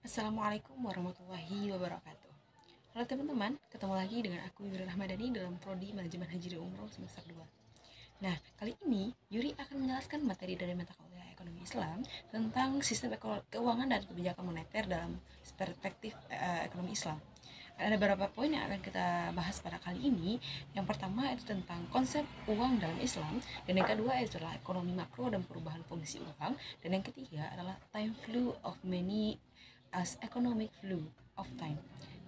Assalamualaikum warahmatullahi wabarakatuh. Halo teman-teman, ketemu lagi dengan aku Yuri Rahmadani dalam Prodi Manajemen Haji dan Umroh semester 2. Nah, kali ini Yuri akan menjelaskan materi dari mata kuliah Ekonomi Islam tentang sistem keuangan dan kebijakan moneter dalam perspektif ekonomi Islam. Ada beberapa poin yang akan kita bahas pada kali ini. Yang pertama itu tentang konsep uang dalam Islam, dan yang kedua itu adalah ekonomi makro dan perubahan fungsi uang, dan yang ketiga adalah time flow of money as economic flow of time.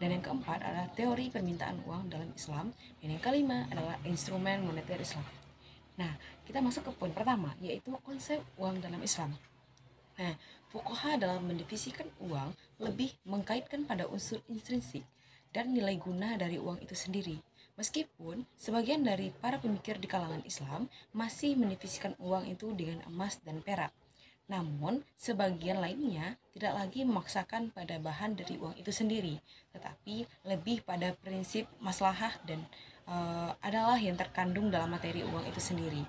Dan yang keempat adalah teori permintaan uang dalam Islam, dan yang kelima adalah instrumen moneter Islam. Nah, kita masuk ke poin pertama, yaitu konsep uang dalam Islam. Nah, fuqaha dalam mendivisikan uang lebih mengkaitkan pada unsur intrinsik dan nilai guna dari uang itu sendiri. Meskipun sebagian dari para pemikir di kalangan Islam masih mendivisikan uang itu dengan emas dan perak. Namun, sebagian lainnya tidak lagi memaksakan pada bahan dari uang itu sendiri, tetapi lebih pada prinsip maslahah dan adalah yang terkandung dalam materi uang itu sendiri.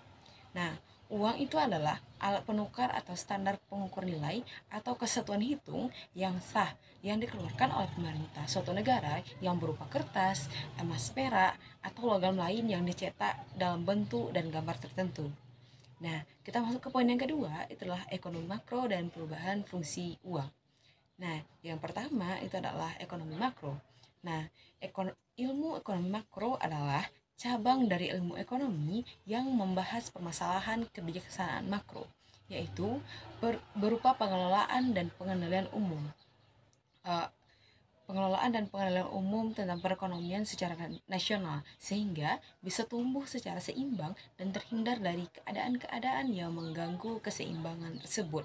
Nah, uang itu adalah alat penukar atau standar pengukur nilai atau kesatuan hitung yang sah yang dikeluarkan oleh pemerintah suatu negara yang berupa kertas, emas perak, atau logam lain yang dicetak dalam bentuk dan gambar tertentu. Nah, kita masuk ke poin yang kedua, itulah ekonomi makro dan perubahan fungsi uang. Nah, yang pertama itu adalah ekonomi makro. Nah, ilmu ekonomi makro adalah cabang dari ilmu ekonomi yang membahas permasalahan kebijaksanaan makro, yaitu berupa pengelolaan dan pengendalian umum. Uh, pengelolaan dan pengendalian umum tentang perekonomian secara nasional, sehingga bisa tumbuh secara seimbang dan terhindar dari keadaan-keadaan yang mengganggu keseimbangan tersebut.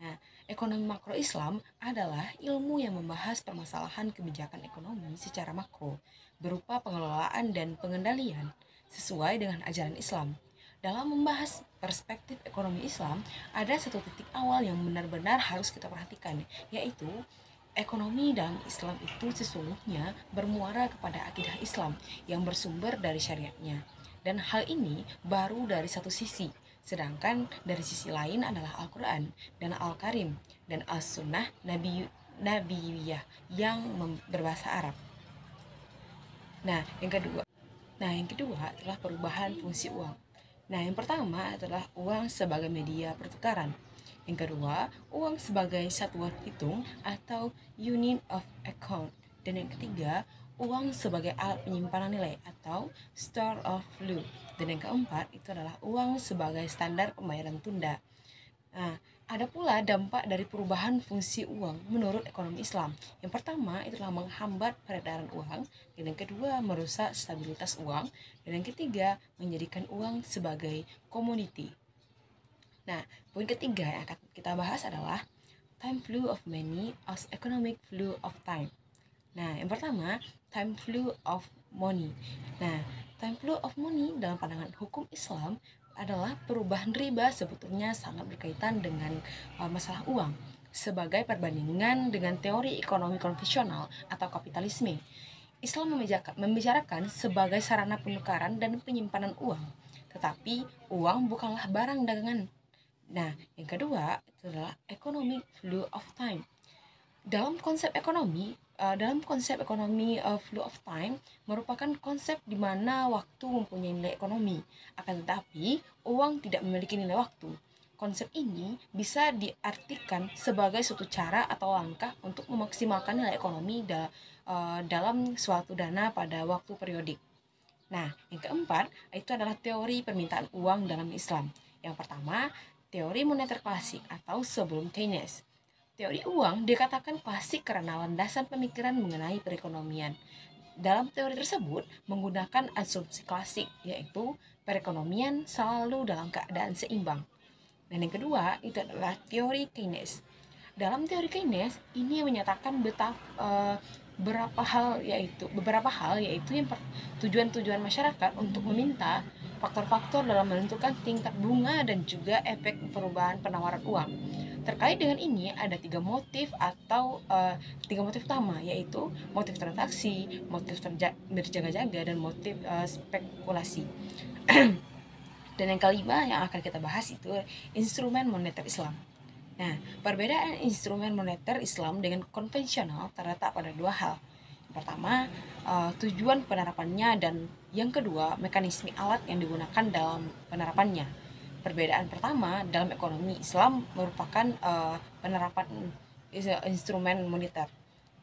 Nah, ekonomi makro Islam adalah ilmu yang membahas permasalahan kebijakan ekonomi secara makro, berupa pengelolaan dan pengendalian sesuai dengan ajaran Islam. Dalam membahas perspektif ekonomi Islam, ada satu titik awal yang benar-benar harus kita perhatikan, yaitu ekonomi dalam Islam itu sesungguhnya bermuara kepada akidah Islam yang bersumber dari syariatnya. Dan hal ini baru dari satu sisi, sedangkan dari sisi lain adalah Al-Quran dan Al-Karim dan As-Sunnah Nabiyiyah yang berbahasa Arab. Nah, yang kedua adalah perubahan fungsi uang. Nah, yang pertama adalah uang sebagai media pertukaran. Yang kedua, uang sebagai satuan hitung atau unit of account. Dan yang ketiga, uang sebagai alat penyimpanan nilai atau store of value. Dan yang keempat itu adalah uang sebagai standar pembayaran tunda. Nah, ada pula dampak dari perubahan fungsi uang menurut ekonomi Islam. Yang pertama itulah menghambat peredaran uang, dan yang kedua merusak stabilitas uang, dan yang ketiga menjadikan uang sebagai komoditi. Nah, poin ketiga yang akan kita bahas adalah time flow of money as economic flow of time. Nah, yang pertama, time flow of money. Nah, time flow of money dalam pandangan hukum Islam adalah perubahan riba sebetulnya sangat berkaitan dengan masalah uang sebagai perbandingan dengan teori ekonomi konvensional atau kapitalisme. Islam membicarakan sebagai sarana penukaran dan penyimpanan uang, tetapi uang bukanlah barang dagangan. Nah, yang kedua itu adalah economic flow of time. Dalam konsep ekonomi flow of time merupakan konsep di mana waktu mempunyai nilai ekonomi, akan tetapi uang tidak memiliki nilai waktu. Konsep ini bisa diartikan sebagai suatu cara atau langkah untuk memaksimalkan nilai ekonomi dalam suatu dana pada waktu periodik. Nah, yang keempat itu adalah teori permintaan uang dalam Islam. Yang pertama, teori moneter klasik atau sebelum Keynes. Teori uang dikatakan klasik karena landasan pemikiran mengenai perekonomian. Dalam teori tersebut menggunakan asumsi klasik, yaitu perekonomian selalu dalam keadaan seimbang. Dan yang kedua itu adalah teori Keynes. Dalam teori Keynes ini menyatakan beberapa hal yaitu yang tujuan-tujuan masyarakat untuk meminta faktor-faktor dalam menentukan tingkat bunga dan juga efek perubahan penawaran uang. Terkait dengan ini ada tiga motif utama, yaitu motif transaksi, motif berjaga-jaga, dan motif spekulasi. Dan yang kelima yang akan kita bahas itu instrumen moneter Islam. Nah, perbedaan instrumen moneter Islam dengan konvensional terletak pada dua hal. Yang pertama, tujuan penerapannya, dan yang kedua, mekanisme alat yang digunakan dalam penerapannya. Perbedaan pertama, dalam ekonomi Islam merupakan penerapan instrumen moneter.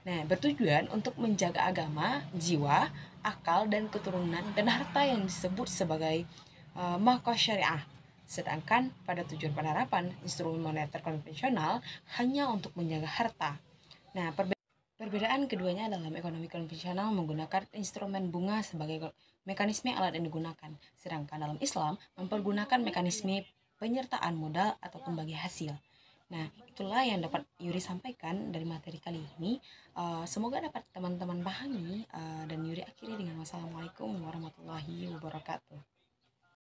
Nah, bertujuan untuk menjaga agama, jiwa, akal, dan keturunan dan harta yang disebut sebagai mahkota syariah. Sedangkan pada tujuan penerapan, instrumen moneter konvensional hanya untuk menjaga harta. Nah, perbedaan keduanya dalam ekonomi konvensional menggunakan instrumen bunga sebagai mekanisme alat yang digunakan, sedangkan dalam Islam mempergunakan mekanisme penyertaan modal atau pembagi hasil. Nah, itulah yang dapat Yuri sampaikan dari materi kali ini. Semoga dapat teman-teman pahami, dan Yuri akhiri dengan wassalamualaikum warahmatullahi wabarakatuh.